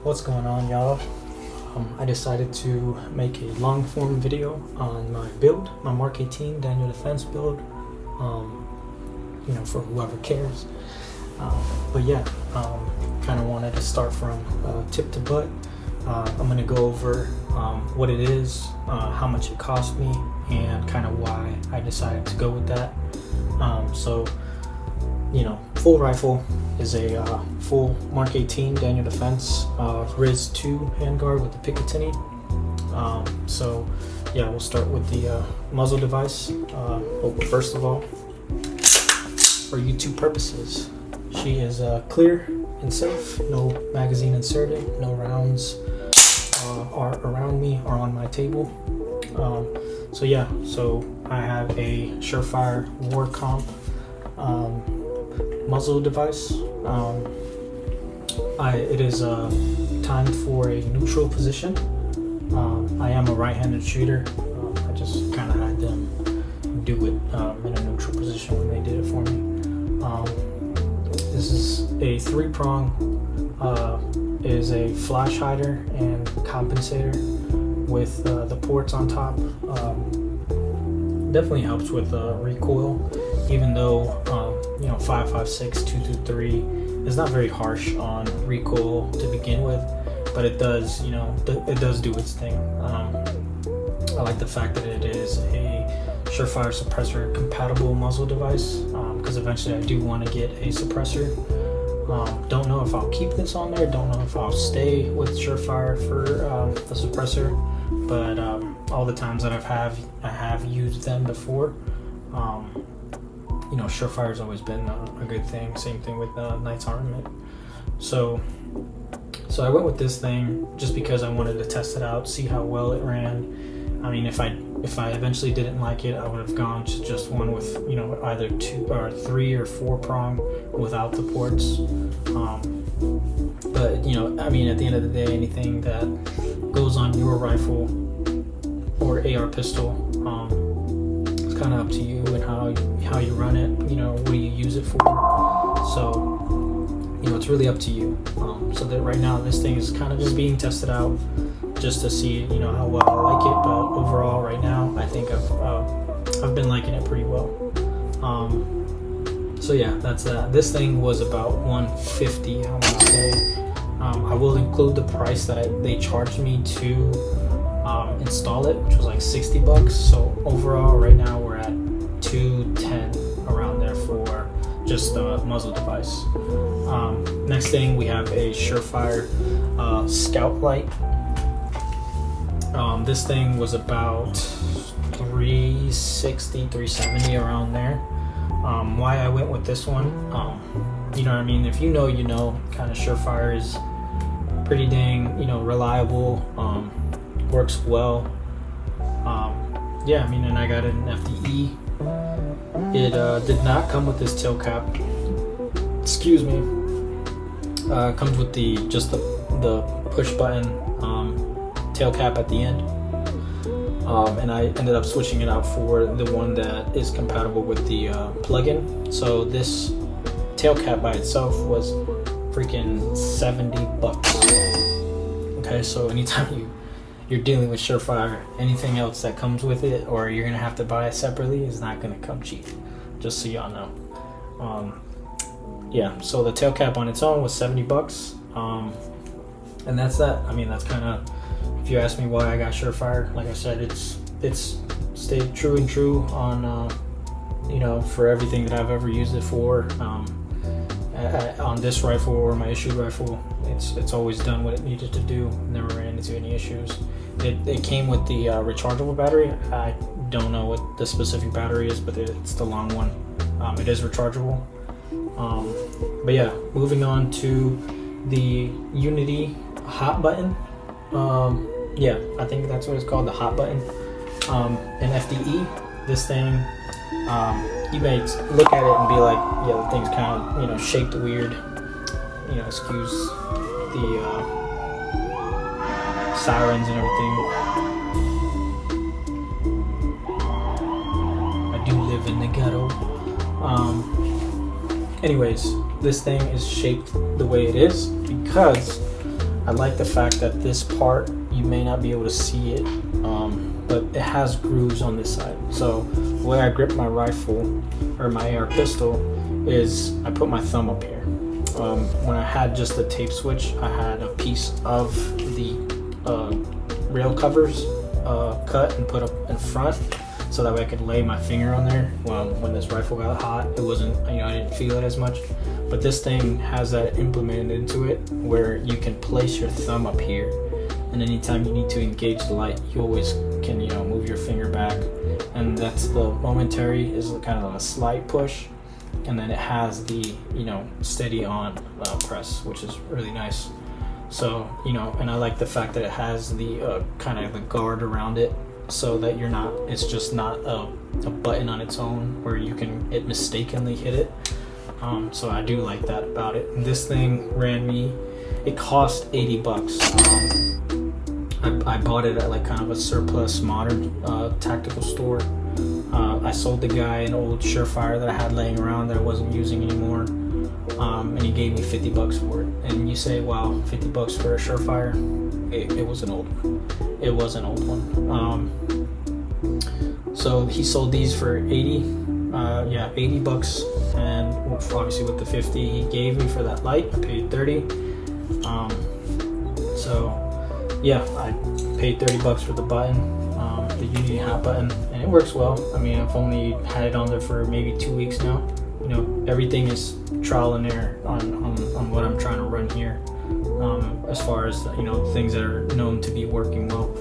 What's going on, y'all? I decided to make a long form video on my build, my MK18 Daniel Defense build, for whoever cares. But yeah, kind of wanted to start from tip to butt. I'm going to go over what it is, how much it cost me, and kind of why I decided to go with that. Full rifle is a full MK18 Daniel Defense RISII handguard with the Picatinny. We'll start with the muzzle device. First of all, for YouTube purposes, she is clear and safe, no magazine inserted, no rounds are around me or on my table. So I have a Surefire Warcomp muzzle device. It is timed for a neutral position. I am a right-handed shooter. I just kind of had them do it in a neutral position when they did it for me. This is a 3-prong. Is a flash hider and compensator with the ports on top. Definitely helps with recoil, even though 5.56, 2.23 is not very harsh on recoil to begin with, but it does, it does do its thing. I like the fact that it is a Surefire suppressor compatible muzzle device, because eventually I do want to get a suppressor. Don't know if I'll keep this on there, don't know if I'll stay with Surefire for the suppressor, but all the times that I have used them before, Surefire's always been a good thing. Same thing with Knight's Armament. So I went with this thing just because I wanted to test it out, see how well it ran. I mean, if I eventually didn't like it, I would have gone to just one with either 2 or 3 or 4 prong without the ports. But at the end of the day, anything that goes on your rifle or AR pistol, it's kind of up to you and how you run it. What do you use it for? So it's really up to you. So that right now this thing is kind of just being tested out, just to see how well I like it. But overall, right now, I think I've been liking it pretty well. That's that. This thing was about $150, I want to say. I will include the price that they charged me to install it, which was like $60. So overall, right now we're at $210 around there for just the muzzle device. Next thing, we have a Surefire Scout Light. This thing was about $360, $370 around there. Why I went with this one, if you know, kind of Surefire is pretty dang, reliable, works well. And I got it in FDE. It did not come with this tail cap. Excuse me. Comes with the push button tail cap at the end. And I ended up switching it out for the one that is compatible with the plug-in. So this tail cap by itself was freaking $70. Okay, so anytime you're dealing with Surefire, anything else that comes with it, or you're gonna have to buy it separately, is not gonna come cheap. Just so y'all know. So the tail cap on its own was $70. And that's that. That's kind of, if you ask me why I got Surefire, like I said, it's stayed true and true on for everything that I've ever used it for. On this rifle or my issued rifle, it's always done what it needed to do. Never ran into any issues. It came with the rechargeable battery. I don't know what the specific battery is, but it's the long one. It is rechargeable. Moving on to the Unity hot button. I think that's what it's called, the hot button. In FDE, this thing, you may look at it and be like, yeah, the thing's kind of, shaped weird. Excuse the sirens and everything. I do live in the ghetto. Anyways, this thing is shaped the way it is because I like the fact that this part, you may not be able to see it, but it has grooves on this side. So the way I grip my rifle or my AR pistol is I put my thumb up here. When I had just the tape switch, I had a piece of the rail covers cut and put up in front, so that way I could lay my finger on there. When this rifle got hot, it wasn't, I didn't feel it as much. But this thing has that implemented into it where you can place your thumb up here, and anytime you need to engage the light, you always can, move your finger back. And that's the momentary is kind of a slight push, and then it has the, steady on press, which is really nice. So, and I like the fact that it has the kind of the guard around it, so that it's just not a button on its own where it mistakenly hit it. So I do like that about it. And this thing it cost $80. I bought it at like kind of a surplus modern tactical store. I sold the guy an old Surefire that I had laying around that I wasn't using anymore. And he gave me $50 for it. And you say, wow, $50 for a Surefire? It was an old one. It was an old one. So he sold these for $80. $80, and obviously with the 50 he gave me for that light, I paid 30. So yeah, I paid $30 for the button, the Unity hot button, and it works well. I mean, I've only had it on there for maybe 2 weeks now. Everything is trial and error on what I'm trying to run here, as far as things that are known to be working well.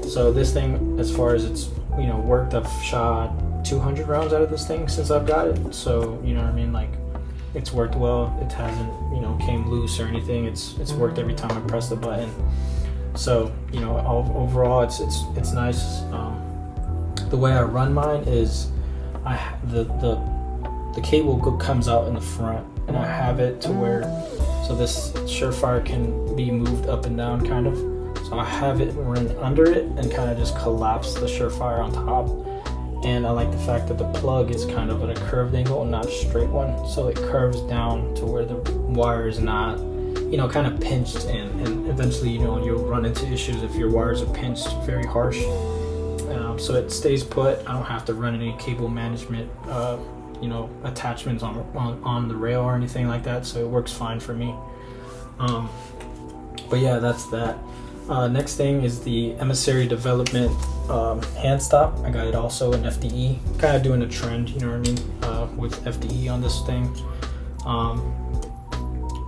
So this thing, as far as it's worked, I've shot 200 rounds out of this thing since I've got it. So like, it's worked well. It hasn't came loose or anything. It's worked every time I press the button. So overall it's nice. The way I run mine is the cable comes out in the front, and I have it to where this Surefire can be moved up and down kind of. So I have it run under it and kind of just collapse the Surefire on top. And I like the fact that the plug is kind of at a curved angle and not a straight one, so it curves down to where the wire is not, kind of pinched in. And eventually, you'll run into issues if your wires are pinched very harsh. So it stays put. I don't have to run any cable management, attachments on the rail or anything like that. So it works fine for me. But yeah, that's that. Next thing is the Emissary Development Handstop. I got it also in FDE. Kind of doing a trend, with FDE on this thing.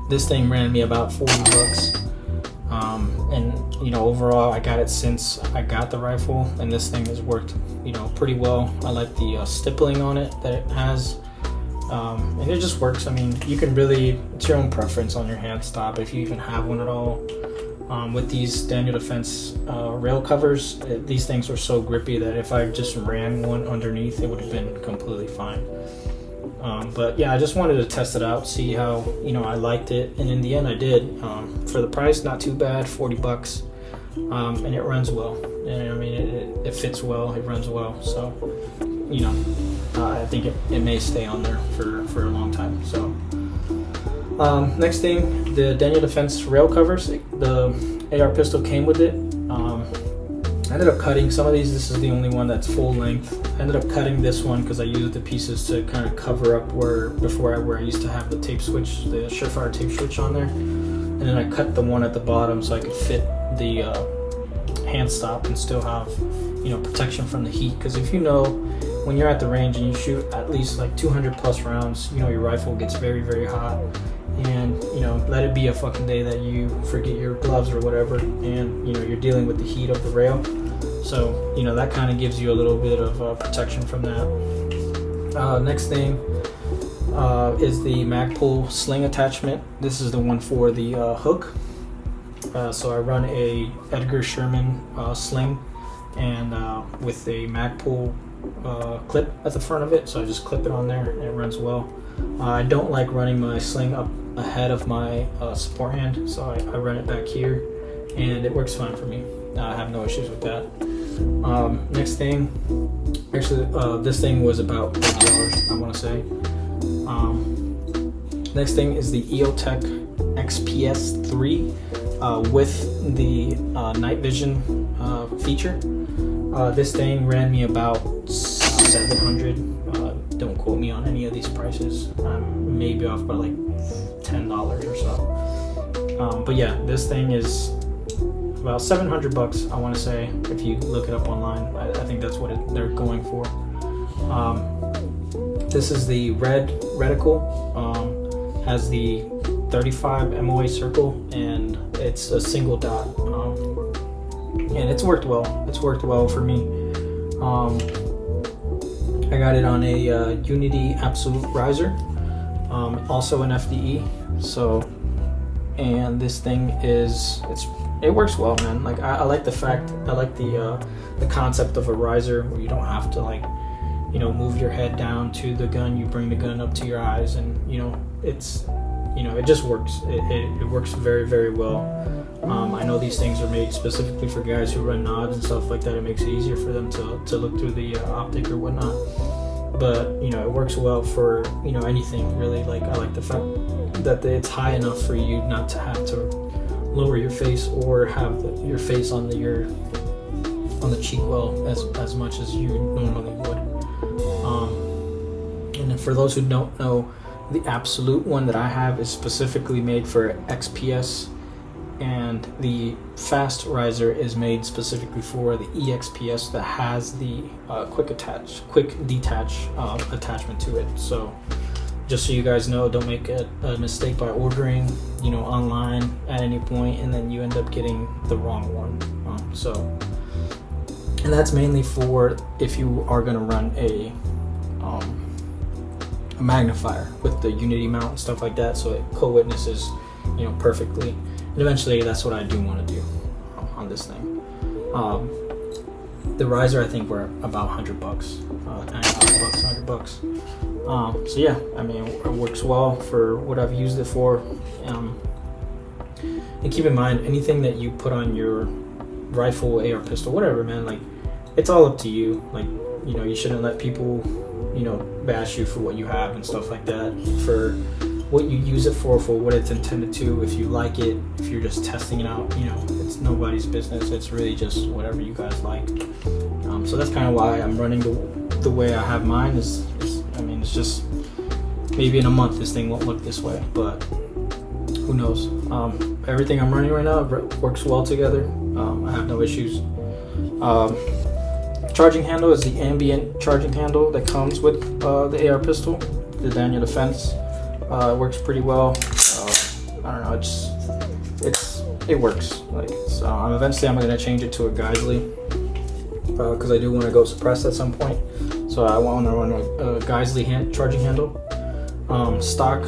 This thing ran me about $40. And overall, I got it since I got the rifle, and this thing has worked, pretty well. I like the stippling on it that it has. And it just works. I mean, you can really, it's your own preference on your Handstop if you even have one at all. With these Daniel Defense rail covers, these things were so grippy that if I just ran one underneath, it would have been completely fine. But yeah, I just wanted to test it out, see how I liked it, and in the end I did. For the price, not too bad, $40, and it runs well. And I mean, it fits well, it runs well. So I think it may stay on there for a long time. So. Next thing, the Daniel Defense rail covers. The AR pistol came with it. I ended up cutting some of these. This is the only one that's full length. I ended up cutting this one because I used the pieces to kind of cover up where I used to have the tape switch, the Surefire tape switch on there. And then I cut the one at the bottom so I could fit the Handstop and still have protection from the heat. Because if when you're at the range and you shoot at least like 200 plus rounds, your rifle gets very, very hot. And let it be a fucking day that you forget your gloves or whatever, and you're dealing with the heat of the rail. So that kind of gives you a little bit of protection from that. Next thing is the Magpul sling attachment. This is the one for the hook. So I run a Edgar Sherman sling, and with a Magpul clip at the front of it, so I just clip it on there and it runs well. I don't like running my sling up ahead of my support hand, so I run it back here, and it works fine for me. I have no issues with that. Next thing, actually this thing was about $40, I want to say. Next thing is the Eotech XPS3 with the night vision feature. This thing ran me about 700. Don't quote me on any of these prices. Maybe off by like $10 or so. But yeah, this thing is about 700 bucks, I want to say, if you look it up online. I think that's what they're going for. This is the red reticle. Has the 35 MOA circle, and it's a single dot. And it's worked well. It's worked well for me. I got it on a Unity Absolute Riser, also an FDE. So, and this thing it works well, man. Like I like the fact, I like the concept of a riser where you don't have to, like, you know, move your head down to the gun. You bring the gun up to your eyes, and you know, it's, you know, it just works. It works very, very well. I know these things are made specifically for guys who run nods and stuff like that. It makes it easier for them to look through the optic or whatnot. But you know, it works well for, you know, anything really. Like I like the fact that it's high enough for you not to have to lower your face or have your face on the cheek well as much as you normally would. And then for those who don't know, the Absolute one that I have is specifically made for XPS, and the Fast Riser is made specifically for the EXPS that has the quick detach attachment to it. So just so you guys know, don't make a mistake by ordering, you know, online at any point and then you end up getting the wrong one. And that's mainly for if you are going to run a magnifier with the Unity mount and stuff like that, so it co-witnesses, you know, perfectly. And eventually that's what I do want to do on this thing. The riser, I think we're about 100 bucks, 95 bucks, 100 bucks. So yeah, I mean, it works well for what I've used it for. And keep in mind, anything that you put on your rifle, AR, pistol, whatever, man, like, it's all up to you. Like, you know, you shouldn't let people, you know, bash you for what you have and stuff like that, for what you use it for what it's intended to. If you like it, if you're just testing it out, you know, it's nobody's business. It's really just whatever you guys like. So that's kind of why I'm running the way I have mine. I mean, it's just maybe in a month this thing won't look this way, but who knows. Everything I'm running right now works well together. I have no issues. Charging handle is the ambient charging handle that comes with the AR pistol, the Daniel Defense. It works pretty well. I don't know, it works. Like, so eventually I'm gonna change it to a Geisley, because I do want to go suppressed at some point. So I want to run a Geisley charging handle. Stock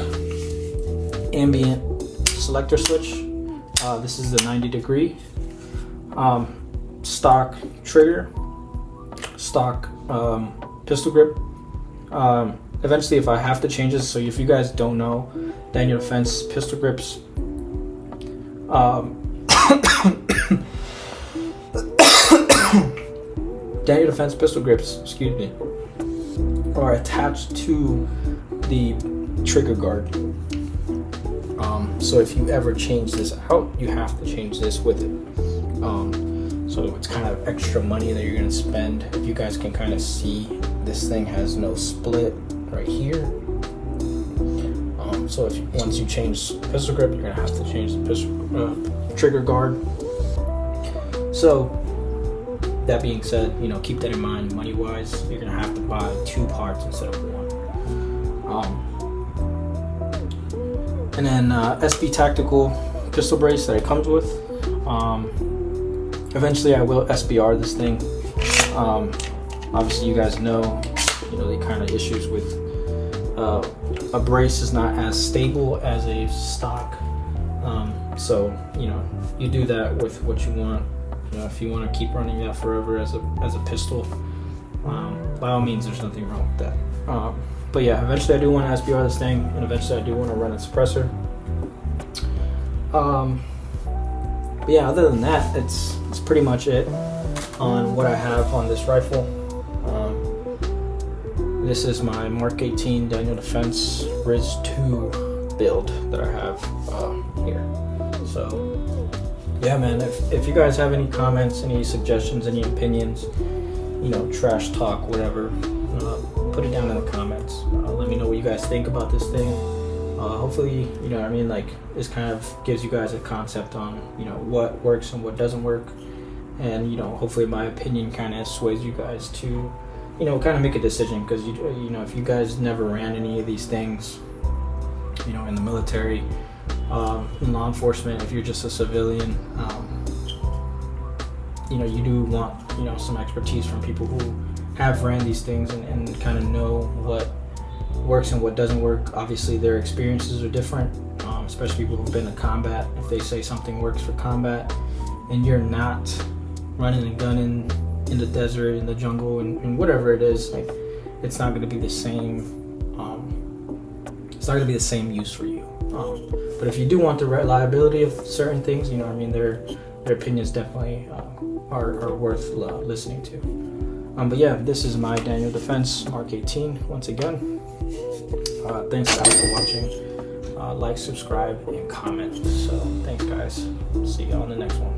ambient selector switch. This is the 90 degree. Stock trigger. Stock pistol grip. Eventually, if I have to change this, so if you guys don't know, Daniel Defense pistol grips Daniel Defense pistol grips, excuse me, are attached to the trigger guard. So if you ever change this out, you have to change this with it. So it's kind of extra money that you're gonna spend. If you guys can kind of see, this thing has no split right here. So once you change pistol grip, you're gonna have to change the trigger guard. So that being said, you know, keep that in mind. Money wise, you're gonna have to buy 2 parts instead of 1. And then SB Tactical pistol brace that it comes with. Eventually I will SBR this thing. Obviously you guys know, you know, the kind of issues with a brace is not as stable as a stock. So, you know, you do that with what you want. You know, if you want to keep running that forever as a pistol, by all means, there's nothing wrong with that. But yeah, eventually I do want to SBR this thing, and eventually I do want to run a suppressor. But yeah, other than that, it's pretty much it on what I have on this rifle. This is my Mark 18 Daniel Defense RISII 2 build that I have here. So yeah, man, if you guys have any comments, any suggestions, any opinions, you know, trash talk, whatever, put it down in the comments. Let me know what you guys think about this thing. Hopefully, you know what I mean, like, this kind of gives you guys a concept on, you know, what works and what doesn't work. And, you know, hopefully my opinion kind of sways you guys to, you know, kind of make a decision. Because, you know, if you guys never ran any of these things, you know, in the military, in law enforcement, if you're just a civilian, you know, you do want, you know, some expertise from people who have ran these things and kind of know what works and what doesn't work. Obviously their experiences are different, especially people who've been in combat. If they say something works for combat and you're not running and gunning in the desert, in the jungle, and whatever it is, like, it's not going to be the same. It's not going to be the same use for you. But if you do want the reliability of certain things, you know what I mean, their opinions definitely are worth listening to. But yeah, this is my Daniel Defense MK18 once again. Thanks guys for watching. Like, subscribe, and comment. So thanks guys. See you on the next one.